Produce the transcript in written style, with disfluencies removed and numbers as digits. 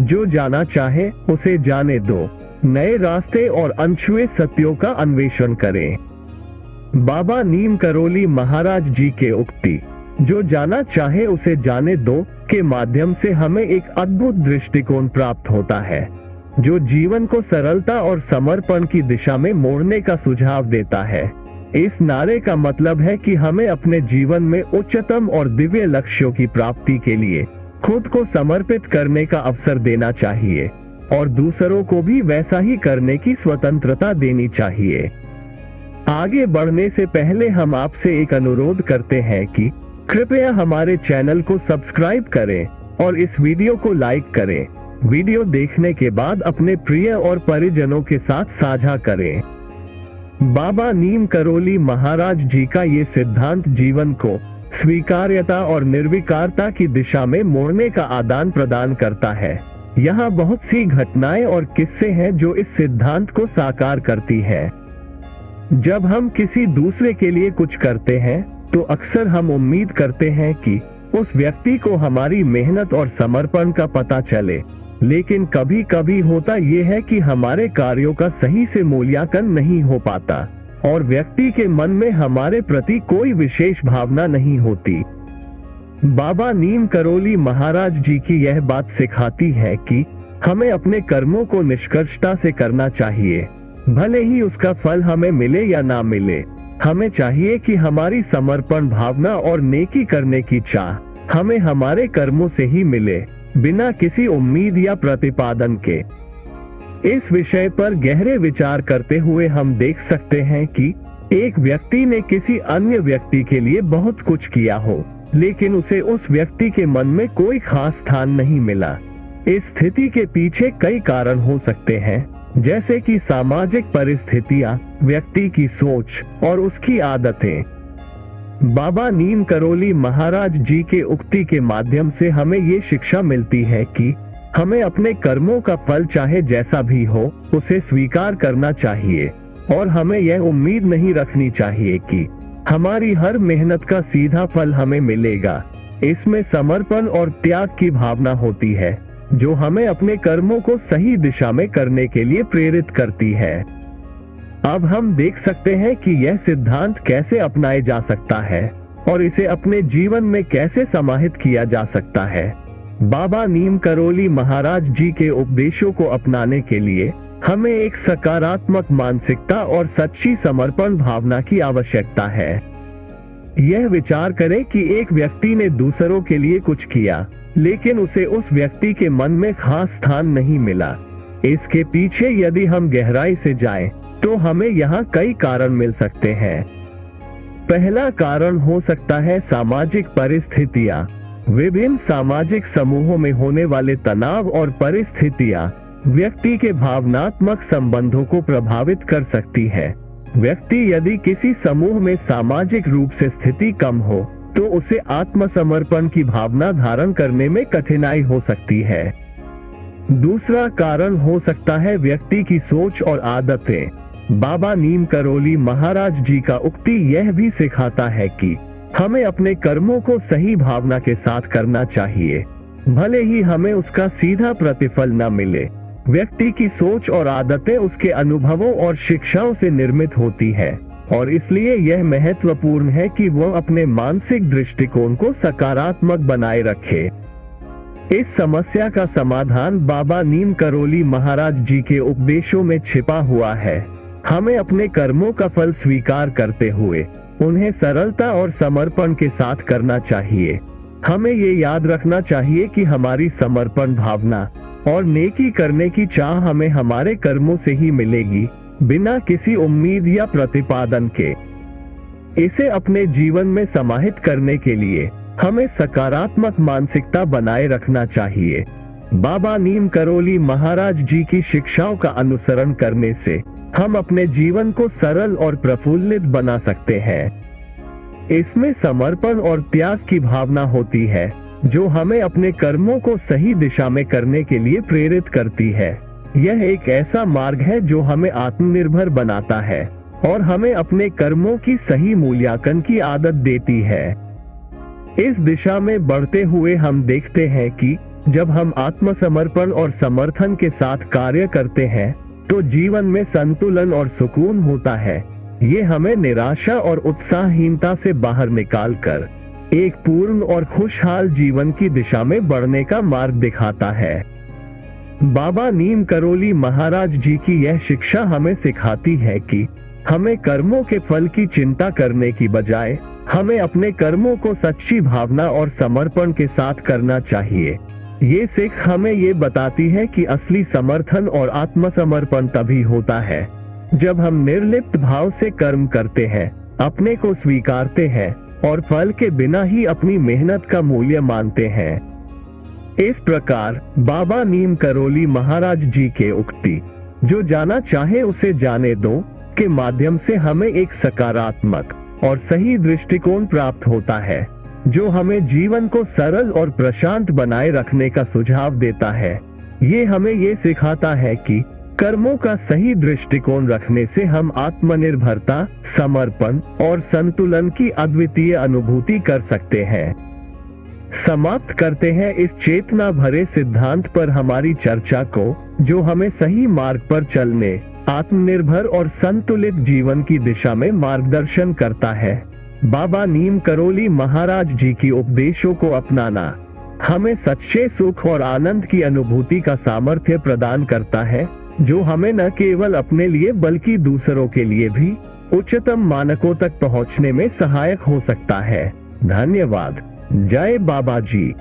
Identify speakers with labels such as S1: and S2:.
S1: जो जाना चाहे उसे जाने दो, नए रास्ते और अनछुए सत्यों का अन्वेषण करें। बाबा नीम करोली महाराज जी के उक्ति जो जाना चाहे उसे जाने दो के माध्यम से हमें एक अद्भुत दृष्टिकोण प्राप्त होता है, जो जीवन को सरलता और समर्पण की दिशा में मोड़ने का सुझाव देता है। इस नारे का मतलब है कि हमें अपने जीवन में उच्चतम और दिव्य लक्ष्यों की प्राप्ति के लिए खुद को समर्पित करने का अवसर देना चाहिए और दूसरों को भी वैसा ही करने की स्वतंत्रता देनी चाहिए। आगे बढ़ने से पहले हम आपसे एक अनुरोध करते हैं कि कृपया हमारे चैनल को सब्सक्राइब करें और इस वीडियो को लाइक करें। वीडियो देखने के बाद अपने प्रिय और परिजनों के साथ साझा करें। बाबा नीम करोली महाराज जी का ये सिद्धांत जीवन को स्वीकार्यता और निर्विकारता की दिशा में मोड़ने का आदान प्रदान करता है। यहाँ बहुत सी घटनाएं और किस्से हैं जो इस सिद्धांत को साकार करती है। जब हम किसी दूसरे के लिए कुछ करते हैं तो अक्सर हम उम्मीद करते हैं कि उस व्यक्ति को हमारी मेहनत और समर्पण का पता चले, लेकिन कभी कभी होता यह है कि हमारे कार्यों का सही से मूल्यांकन नहीं हो पाता और व्यक्ति के मन में हमारे प्रति कोई विशेष भावना नहीं होती। बाबा नीम करोली महाराज जी की यह बात सिखाती है कि हमें अपने कर्मों को निष्कर्षता से करना चाहिए, भले ही उसका फल हमें मिले या ना मिले। हमें चाहिए कि हमारी समर्पण भावना और नेकी करने की चाह हमें हमारे कर्मों से ही मिले, बिना किसी उम्मीद या प्रतिपादन के। इस विषय पर गहरे विचार करते हुए हम देख सकते हैं कि एक व्यक्ति ने किसी अन्य व्यक्ति के लिए बहुत कुछ किया हो, लेकिन उसे उस व्यक्ति के मन में कोई खास स्थान नहीं मिला। इस स्थिति के पीछे कई कारण हो सकते हैं, जैसे कि सामाजिक परिस्थितियां, व्यक्ति की सोच और उसकी आदतें। बाबा नीम करोली महाराज जी के उक्ति के माध्यम से हमें ये शिक्षा मिलती है कि हमें अपने कर्मों का फल चाहे जैसा भी हो उसे स्वीकार करना चाहिए और हमें यह उम्मीद नहीं रखनी चाहिए कि हमारी हर मेहनत का सीधा फल हमें मिलेगा। इसमें समर्पण और त्याग की भावना होती है जो हमें अपने कर्मों को सही दिशा में करने के लिए प्रेरित करती है। अब हम देख सकते हैं कि यह सिद्धांत कैसे अपनाया जा सकता है और इसे अपने जीवन में कैसे समाहित किया जा सकता है। बाबा नीम करोली महाराज जी के उपदेशों को अपनाने के लिए हमें एक सकारात्मक मानसिकता और सच्ची समर्पण भावना की आवश्यकता है। यह विचार करें कि एक व्यक्ति ने दूसरों के लिए कुछ किया, लेकिन उसे उस व्यक्ति के मन में खास स्थान नहीं मिला। इसके पीछे यदि हम गहराई से जाएं, तो हमें यहाँ कई कारण मिल सकते हैं। पहला कारण हो सकता है सामाजिक परिस्थितियाँ। विभिन्न सामाजिक समूहों में होने वाले तनाव और परिस्थितियाँ व्यक्ति के भावनात्मक संबंधों को प्रभावित कर सकती है। व्यक्ति यदि किसी समूह में सामाजिक रूप से स्थिति कम हो तो उसे आत्मसमर्पण की भावना धारण करने में कठिनाई हो सकती है। दूसरा कारण हो सकता है व्यक्ति की सोच और आदतें। बाबा नीम करोली महाराज जी का उक्ति यह भी सिखाता है कि हमें अपने कर्मों को सही भावना के साथ करना चाहिए, भले ही हमें उसका सीधा प्रतिफल न मिले। व्यक्ति की सोच और आदतें उसके अनुभवों और शिक्षाओं से निर्मित होती है और इसलिए यह महत्वपूर्ण है कि वह अपने मानसिक दृष्टिकोण को सकारात्मक बनाए रखे। इस समस्या का समाधान बाबा नीम करोली महाराज जी के उपदेशों में छिपा हुआ है। हमें अपने कर्मों का फल स्वीकार करते हुए उन्हें सरलता और समर्पण के साथ करना चाहिए। हमें ये याद रखना चाहिए कि हमारी समर्पण भावना और नेकी करने की चाह हमें हमारे कर्मों से ही मिलेगी, बिना किसी उम्मीद या प्रतिपादन के। इसे अपने जीवन में समाहित करने के लिए हमें सकारात्मक मानसिकता बनाए रखना चाहिए। बाबा नीम करोली महाराज जी की शिक्षाओं का अनुसरण करने से हम अपने जीवन को सरल और प्रफुल्लित बना सकते हैं। इसमें समर्पण और त्याग की भावना होती है जो हमें अपने कर्मों को सही दिशा में करने के लिए प्रेरित करती है। यह एक ऐसा मार्ग है जो हमें आत्मनिर्भर बनाता है और हमें अपने कर्मों की सही मूल्यांकन की आदत देती है। इस दिशा में बढ़ते हुए हम देखते हैं कि जब हम आत्मसमर्पण और समर्थन के साथ कार्य करते हैं तो जीवन में संतुलन और सुकून होता है। ये हमें निराशा और उत्साहहीनता से बाहर निकालकर एक पूर्ण और खुशहाल जीवन की दिशा में बढ़ने का मार्ग दिखाता है। बाबा नीम करोली महाराज जी की यह शिक्षा हमें सिखाती है कि हमें कर्मों के फल की चिंता करने की बजाय हमें अपने कर्मों को सच्ची भावना और समर्पण के साथ करना चाहिए। ये सीख हमें ये बताती है कि असली समर्थन और आत्मसमर्पण तभी होता है जब हम निर्लिप्त भाव से कर्म करते हैं, अपने को स्वीकारते हैं और फल के बिना ही अपनी मेहनत का मूल्य मानते हैं। इस प्रकार बाबा नीम करोली महाराज जी के उक्ति जो जाना चाहे उसे जाने दो के माध्यम से हमें एक सकारात्मक और सही दृष्टिकोण प्राप्त होता है जो हमें जीवन को सरल और प्रशांत बनाए रखने का सुझाव देता है। ये हमें ये सिखाता है कि कर्मों का सही दृष्टिकोण रखने से हम आत्मनिर्भरता, समर्पण और संतुलन की अद्वितीय अनुभूति कर सकते हैं। समाप्त करते हैं इस चेतना भरे सिद्धांत पर हमारी चर्चा को, जो हमें सही मार्ग पर चलने, आत्मनिर्भर और संतुलित जीवन की दिशा में मार्गदर्शन करता है। बाबा नीम करोली महाराज जी की उपदेशों को अपनाना हमें सच्चे सुख और आनंद की अनुभूति का सामर्थ्य प्रदान करता है, जो हमें न केवल अपने लिए बल्कि दूसरों के लिए भी उच्चतम मानकों तक पहुंचने में सहायक हो सकता है। धन्यवाद। जय बाबा जी।